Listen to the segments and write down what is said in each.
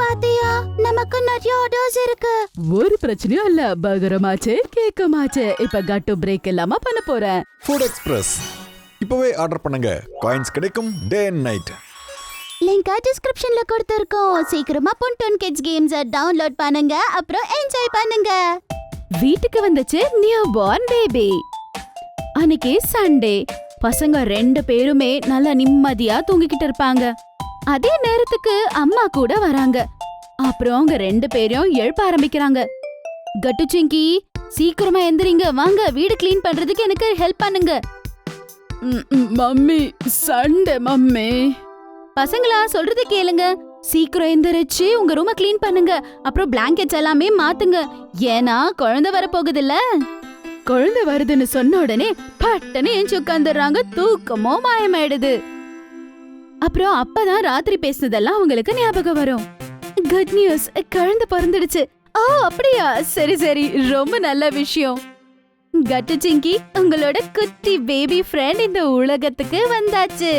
பாத்தியா, நமக்கு நிறைய ஆர்டர்ஸ் இருக்கு. ஒரு பிரச்சனையும் இல்ல, பகரமாச்சே கேக்கமாச்சே. இப்ப கட்டு பிரேக் இல்லாம பண்ண போறேன். ஃபுட் எக்ஸ்பிரஸ் இப்பவே ஆர்டர் பண்ணுங்க. காயின்ஸ் கிடைக்கும் டே அண்ட் நைட். லிங்க் டிஸ்கிரிப்ஷன்ல கொடுத்திருக்கோம். சீக்கிரமா பொன்டோன் கிட்ஸ் கேம்ஸ் டவுன்லோட் பண்ணுங்க, அப்புறம் என்ஜாய் பண்ணுங்க. வீட்டுக்கு வந்துச்சு நியூ பார்ன் பேபி. அன்னைக்கு சண்டே. பசங்க 2 பேருமே நல்லா நிம்மதியா தூங்கிக்கிட்டு இருப்பாங்க. அதே நேரத்துக்கு அம்மா கூட வராங்க. அப்புறம் அவங்க 2 பேரையும் எழுப்ப ஆரம்பிக்கிறாங்க. கட்டு சிங்கி, சீக்கிரமா எந்திரிங்க, வாங்க வீடு கிளீன் பண்றதுக்கு எனக்கு ஹெல்ப் பண்ணுங்க. Mummy, Sunday mummy. பசங்களா சொல்றது கேளுங்க, சீக்கிரம் எந்திரிச்சு உங்க ரூமை கிளீன் பண்ணுங்க, அப்புறம் பிளாங்கெட்ஸ் எல்லாமே மாத்துங்க, ஏன்னா குழந்தை வர போகுதுல்ல. குழந்தை வருதுன்னு சொன்ன உடனே பட்டன்னு எஞ்சி உட்காந்துடுறாங்க. தூக்கமோ மாயமாயிடுது. அப்புறம் அப்பதான் ராத்திரி பேசினதெல்லாம் உங்களுக்கு ஞாபகம் வரும். குட் நியூஸ், குழந்தை பிறந்துடுச்சு. ஓ அப்படியா, சரி சரி, ரொம்ப நல்ல விஷயம். கட்டு சிங்கி, உங்களோட குட்டி பேபி ஃப்ரெண்ட் இந்த உலகத்துக்கு வந்தாச்சு.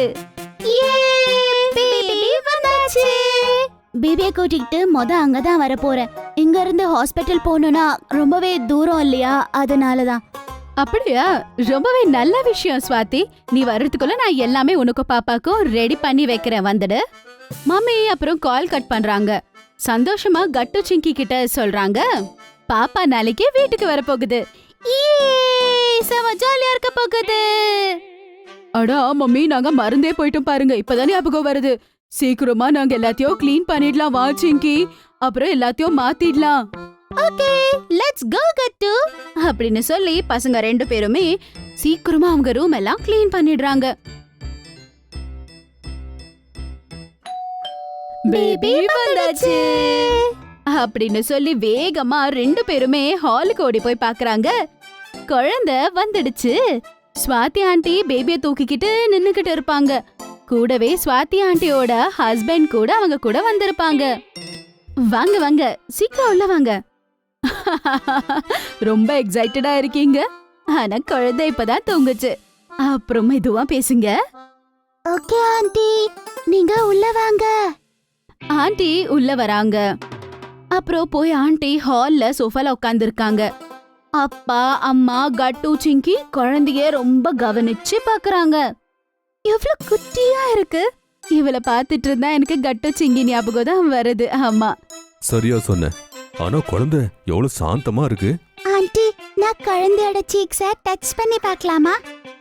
பேபியை கூட்டிக்கிட்டு அங்கதான் வர போறேன். இங்க இருந்து ஹாஸ்பிட்டல் போகணும்னா ரொம்பவே தூரம் இல்லையா, அதனாலதான். அப்படியா, ரொம்பவே நல்ல விஷயம் ஸ்வாதி. நீ வர்றதுக்குள்ள நான் எல்லாமே உனக்கு பாப்பாக்கும் ரெடி பண்ணி வைக்கிறேன், வந்துடு. மம்மி அப்புறம் கால் கட் பண்றாங்க. சந்தோஷமா கட்டு சிங்கி கிட்ட சொல்றாங்க, பாப்பா நாளைக்கு வீட்டுக்கு வர போகுது. செம ஜாலியா இருக்க போகுது. அடா மம்மி, நாங்க மறந்தே போயிட்டோம் பாருங்க, இப்பதான் ஞாபகம் வருது. சீக்கிரமா நாங்க எல்லாத்தையும் கிளீன் பண்ணிடலாம் வா சிங்கி, அப்புறம் எல்லாத்தையும் மாத்திடலாம். ஓகே, லெட்ஸ் கோ கட்டு அப்படின்னு சொல்லி பசங்க 2 பேருமே சீக்கிரமா அவங்க ரூம் எல்லாம் கிளீன் பண்ணிடுறாங்க. பேபி வந்தாச்சு அப்படின்னு சொல்லி வேகமா 2 பேருமே ஹாலுக்கு ஓடி போய் பாக்குறாங்க. குழந்தை வந்துடுச்சு. ஸ்வாதி ஆண்டி பேபியை தூக்கிக்கிட்டு நின்னுக்கிட்டு இருப்பாங்க. கூடவே ஸ்வாதி ஆண்டியோட ஹஸ்பண்ட் கூட அவங்க கூட வந்திருப்பாங்க. வாங்க வாங்க, சீக்கிரம் உள்ள வாங்க. ரொம்ப எக்ஸைட்டடா இருக்கீங்க. ஆனா குழந்தை இப்பதான் தூங்குச்சு. அப்புறம் மெதுவா பேசுங்க. ஓகே ஆண்டி, நீங்க உள்ள வாங்க. ஆண்டி உள்ள வராங்க. அப்புறம் போய் ஆண்டி ஹால்ல சோஃபால உட்கார்ந்திருக்காங்க. அப்பா அம்மா கட்டு சிங்கி குழந்தைய ரொம்ப கவனிச்சு பாக்குறாங்க. எவ்வளவு குட்டியா இருக்கு. இவளை பாத்துட்டு இருந்தா எனக்கு கட்டு சிங்கி ஞாபகம் தான் வருது. ஆமா, சரியா சொன்ன. ஆனா குழந்தை எவ்வளவு சாந்தமா இருக்கு. ஆண்டி, நான் குழந்தையோட சீக்ஸ டச் பண்ணி பார்க்கலாமா?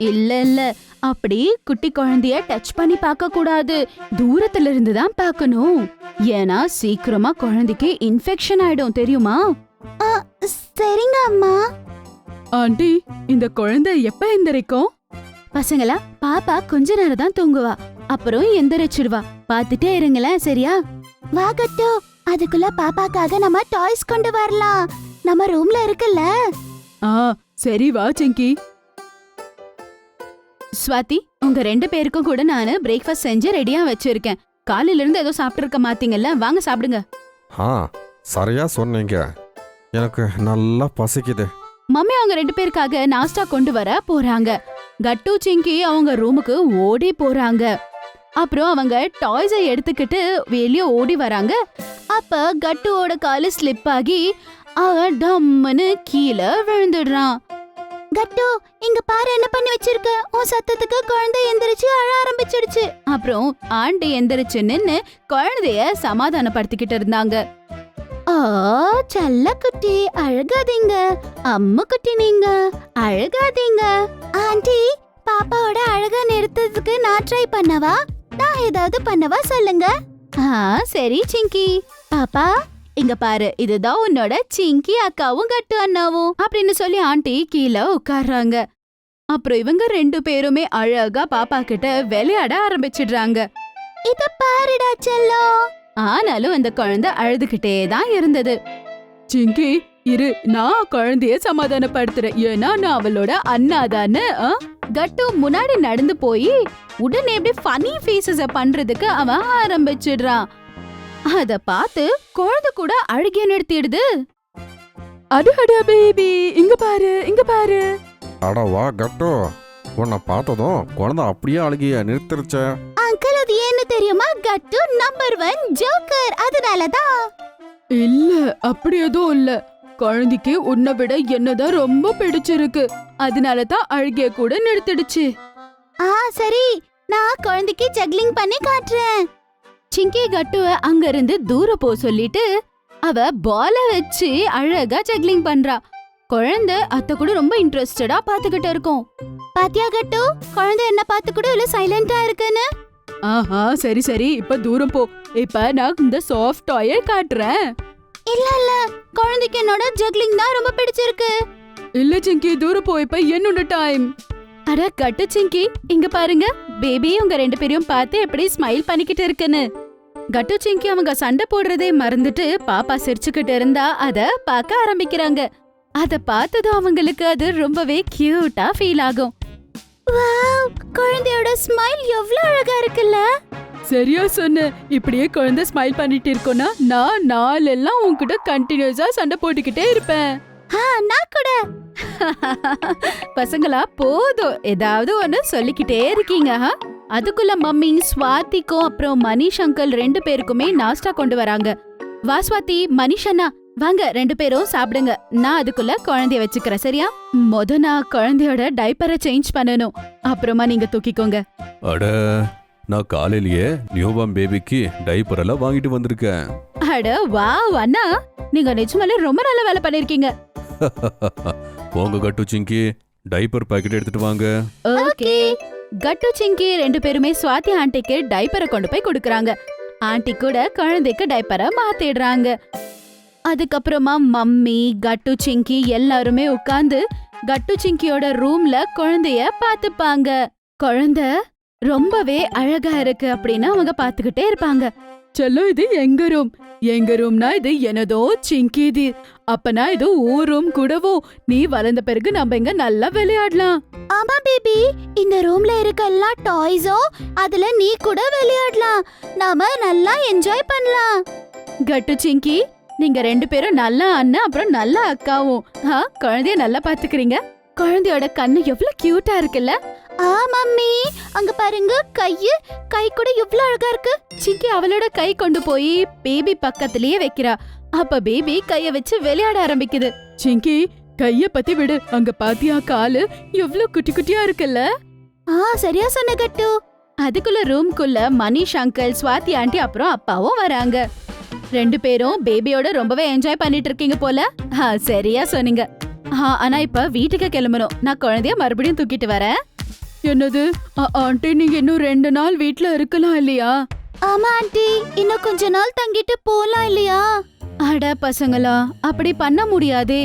இல்ல இல்ல, அப்படி குட்டி குழந்தைய டச் பண்ணி பார்க்க கூடாது. தூரத்துல இருந்து தான் பார்க்கணும். ஏன்னா சீக்கிரமா குழந்தைக்கு இன்ஃபெக்ஷன் ஆயிடும், தெரியுமா? சரிங்க அம்மா. ஆண்டி, இந்த குழந்தை எப்ப எந்திரிக்கும்? பசங்களா, பாப்பா கொஞ்ச நேரம் தான் தூங்குவா, அப்புறம் எந்திரிச்சிடுவா. பாத்துட்டே இருங்களேன், சரியா? வா கட்டு, அதுக்குள்ள பாப்பாக்காக நம்ம டாய்ஸ் கொண்டு வரலாம். நம்ம ரூம்ல இருக்குல்ல. சரி வா சிங்கி. ஸ்வாதி, உங்க 2 பேருக்கும் கூட நானு பிரேக்ஃபாஸ்ட் செஞ்சு ரெடியா வச்சிருக்கேன். காலையில இருந்து ஏதோ சாப்பிட்டு இருக்க மாத்தீங்கல்ல, வாங்க சாப்பிடுங்க. சரியா சொன்னீங்க, எனக்கு நல்லா பசிக்குது. மம்மி அவங்க 2 பேருக்காக நாஸ்டா கொண்டு வர போறாங்க. கட்டு சிங்கி அவங்க ரூமுக்கு ஓடி போறாங்க. அப்புறம் அவங்க டாய்ஸை எடுத்துக்கிட்டு வெளியே ஓடி வராங்க. அப்ப கட்டுவோட காலு ஸ்லிப் ஆகி அவன் டம்முன்னு கீழே விழுந்துடுறான். கட்டு, இங்க பாரு என்ன பண்ணி வச்சிருக்க. உன் சத்தத்துக்கு குழந்தை எந்திரிச்சு அழ ஆரம்பிச்சிடுச்சு. அப்புறம் ஆண்டி எந்திரிச்சு நின்னு குழந்தைய சமாதானப்படுத்திக்கிட்டு இருந்தாங்க. செல்ல குட்டி, அழுகாதீங்க. அம்மா குட்டி, நீங்க அழுகாதீங்க. ஆண்டி, பாப்பாவோட அழக நிறுத்ததுக்கு நான் ட்ரை பண்ணவா? நான் ஏதாவது பண்ணவா சொல்லுங்க. சரி சிங்கி. பாப்பா இங்க பாரு, இதுதான் உன்னோட சிங்கி அக்காவும் கட்டு அண்ணாவும் அப்படின்னு சொல்லி ஆண்டி கீழே உட்கார்றாங்க. அப்புறம் இவங்க 2 பேருமே அழகா பாப்பா கிட்ட விளையாட ஆரம்பிச்சிடுறாங்க. இத பாருடா செல்லம். ஆனாலும் அந்த குழந்தை அழுதுகிட்டே தான் இருந்தது. சிங்கி இரு, நான் குழந்தைய சமாதானப்படுத்துறேன், ஏன்னா நான் அவளோட அண்ணா தானே. கட்டு முன்னாடி நடந்து போய் உடனே எப்படி ஃபனி ஃபேஸஸ பண்றதுக்கு அவன் ஆரம்பிச்சிடுறான். அத பார்த்து குழந்தை கூட அழுகிய நிறுத்திடுது. அடடா பேபி, இங்க பாரு இங்க பாரு. அடவா கட்டு, உன்னை பார்த்ததும் குழந்தை அப்படியே அழுகிய நிறுத்திருச்ச. அங்கிள், அது ஏன்னு தெரியுமா கட்டு நம்பர் 1 ஜோக்கர் அதனாலதான். இல்ல அப்படி எதுவும் இல்ல. குழந்தைக்கு உன்னை விட என்னதான் ரொம்ப பிடிச்சிருக்கு, அதனாலதான் அழுகிய கூட நிறுத்திடுச்சு. சரி, நான் குழந்தைக்கு ஜக்லிங் பண்ணி காட்டுறேன். சிங்கி கட்டுவ அங்க இருந்து தூர போ சொல்லிட்டு அவ பால வச்சு அழகா ஜக்லிங் பண்றா. குழந்தை அத்த கூட ரொம்ப இன்ட்ரெஸ்டடா பாத்துக்கிட்டு இருக்கும். பாத்தியா கட்டு, குழந்தை என்ன பார்த்து கூட இவ்வளவு சைலண்டா இருக்குன்னு. ஆஹா சரி சரி, இப்ப தூரம் போ. இப்ப நான் இந்த சாஃப்ட் டாயை காட்டுறேன். இல்ல இல்ல, குழந்தைக்கு என்னோட ஜக்லிங் தான் ரொம்ப பிடிச்சிருக்கு. இல்ல சிங்கி தூரம் போ, இப்ப என்னோட டைம். அட கட்டு சிங்கி, இங்க பாருங்க, பேபி உங்க 2 பேரையும் பார்த்து எப்படி ஸ்மைல் பண்ணிக்கிட்டு இருக்குன்னு. கட்டு சிங்கி அவங்க சண்டை போடுறதே மறந்துட்டு பாப்பா சிரிச்சுக்கிட்டு இருந்தா அத பார்க்க ஆரம்பிக்கிறாங்க. அத பார்த்ததும் அவங்களுக்கு அது ரொம்பவே கியூட்டா ஃபீல் ஆகும். வாவ், குழந்தையோட ஸ்மைல் எவ்வளவு அழகா இருக்குல்ல. சரியா சொன்ன. இப்படியே குழந்தை ஸ்மைல் பண்ணிட்டு இருக்கோனா நான் நாளெல்லாம் உன்கிட்ட கண்டினியூஸா சண்டை போட்டுக்கிட்டே இருப்பேன். நான் கூட. பசங்களா போதும், ஏதாவது ஒண்ணு சொல்லிக்கிட்டே இருக்கீங்க. அதுக்குள்ள மம்மி ஸ்வாதிக்கும் அப்புறம் மனிஷ் அங்கிள் 2 பேருக்குமே நாஸ்டா கொண்டு வராங்க. வா ஸ்வாதி, மனிஷ் அண்ணா வாங்க, 2 பேரும் சாப்பிடுங்க. நான் அதுக்குள்ள குழந்தைய வச்சுக்கிறேன், சரியா? நான் குழந்தையோட டைப்பரை சேஞ்ச் பண்ணணும், அப்புறமா நீங்க தூக்கிக்கோங்க. அட, நான் காலையிலேயே நியூபார்ன் பேபிக்கு டைப்பர் எல்லாம் வாங்கிட்டு வந்திருக்கேன். அட வாவ் அண்ணா, நீங்க நிஜமாலே ரொம்ப நல்ல வேலை பண்ணிருக்கீங்க. போங்க கட்டு சிங்கி, டைப்பர் பாக்கெட் எடுத்துட்டு வாங்க. ஓகே. கட்டு சிங்கி 2 பேருமே ஸ்வாதி ஆண்டிக்கு டைப்பரை கொண்டு போய் கொடுக்கறாங்க. ஆண்டி கூட குழந்தைக்கு டைப்பரை மாத்திடுறாங்க. அதுக்கப்புறமா மம்மி கட்டு சிங்கி எல்லாருமே உட்கார்ந்து கட்டு சிங்கியோட ரூம்ல குழந்தைய பாத்துப்பாங்க. குழந்தை ரொம்பவே அழகா இருக்கு அப்படின்னு அவங்க பாத்துக்கிட்டே இருப்பாங்க. செல்லம், இது எங்க ரூம். எங்க ரூம்னா இது எனதோ சிங்கி, இது அப்பனா இது ஊ ரூம் கூடவோ. நீ வளர்ந்த பிறகு நம்ம இங்க நல்லா விளையாடலாம். ஆமா பேபி, இந்த ரூம்ல இருக்க எல்லா டாய்ஸும் அதுல நீ கூட விளையாடலாம். நாம நல்லா என்ஜாய் பண்ணலாம். கட்டு சிங்கி, நீங்க 2 பேரும் நல்ல அண்ணன் அப்புறம் நல்ல அக்காவும். குழந்தைய நல்லா பாத்துக்கிறீங்க. குழந்தையோட கண்ணு எவ்வளவு கியூட்டா இருக்குல்ல. மம்மி, அங்க பாருங்க, கை கூட எவ்வளவு அழகா இருக்கு. சிங்கி அவளோட கை கொண்டு போய் பேபி பக்கத்திலேயே வைக்கிறா. அப்ப பேபி கைய வச்சு விளையாட ஆரம்பிக்குது. சிங்கி, கைய பத்தி விடு. அங்க பாத்தியா காலு எவ்வளவு குட்டி குட்டியா இருக்குல்ல. சரியா சொன்ன கட்டு. அதுக்குள்ள ரூம்குள்ள மனிஷ் அங்கிள், ஸ்வாதி ஆண்டி அப்புறம் அப்பாவும் வராங்க. 2 பேரும் பேபியோட ரொம்பவே என்ஜாய் பண்ணிட்டு இருக்கீங்க போல. சரியா சொன்னீங்க. ஆனா இப்ப வீட்டுக்கு கிளம்பணும். நான் குழந்தைய மறுபடியும் தூக்கிட்டு வரேன். என்னது ஆண்டி, நீங்க இன்னும் 2 நாள் வீட்ல இருக்கலாம் இல்லையா? ஆமா ஆண்டி, இன்னும் கொஞ்ச நாள் தங்கிட்டு போலாம் இல்லையா? அட பசங்களா, அப்படி பண்ண முடியாதே.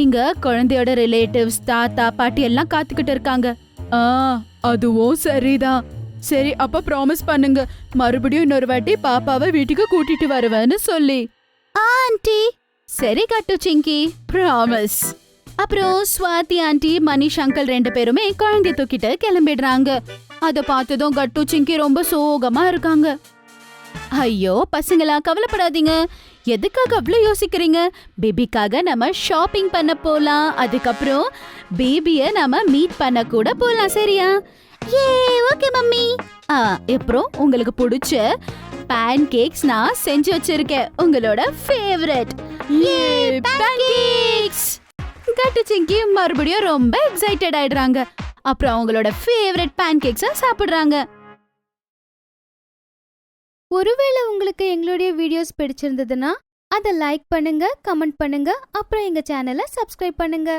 இங்க குழந்தையோட ரிலேட்டிவ்ஸ், தாத்தா பாட்டி எல்லாம் காத்துக்கிட்டு இருக்காங்க. அதுவும் சரிதான். சரி, அப்ப ப்ராமிஸ் பண்ணுங்க, மறுபடியும் இன்னொரு வாட்டி பாப்பாவை வீட்டுக்கு கூட்டிட்டு வருவேன்னு சொல்லி. ஆண்டி. சரி கட்டு சிங்கி, ப்ராமிஸ். அப்புறம் ஸ்வாதி ஆண்டி, மனிஷ் அங்கிள் 2 பேருமே குழந்தைய தூக்கிட்டு கிளம்பிடுறாங்க. அத பார்த்ததும் கட்டு சிங்கி ரொம்ப சோகமா இருக்காங்க. ஐயோ பசங்களா, கவலைப்படாதீங்க. எதுக்காக அவ்வளவு யோசிக்கிறீங்க? பேபிக்காக நம்ம ஷாப்பிங் பண்ண போலாம். அதுக்கப்புறம் பேபிய நம்ம மீட் பண்ண கூட போலாம், சரியா? Okay mummy. அப்புறம் உங்களுக்கு பிடிச்ச பேன் கேக்ஸ் நான் செஞ்சு வச்சிருக்கேன், உங்களோட ஃபேவரட் பேன்கேக்ஸ். கட்டு சிங்கி மறுபடியும் ரொம்ப எக்ஸைட்டட் ஆயிடுறாங்க. அப்புறம் அவங்களோட ஃபேவரட் பேன்கேக்ஸை சாப்பிடுறாங்க. ஒருவேளை உங்களுக்கு எங்களுடைய வீடியோஸ் பிடிச்சிருந்ததுன்னா அதை லைக் பண்ணுங்க, கமெண்ட் பண்ணுங்க, அப்புறம் எங்க சேனலை சப்ஸ்கிரைப் பண்ணுங்க.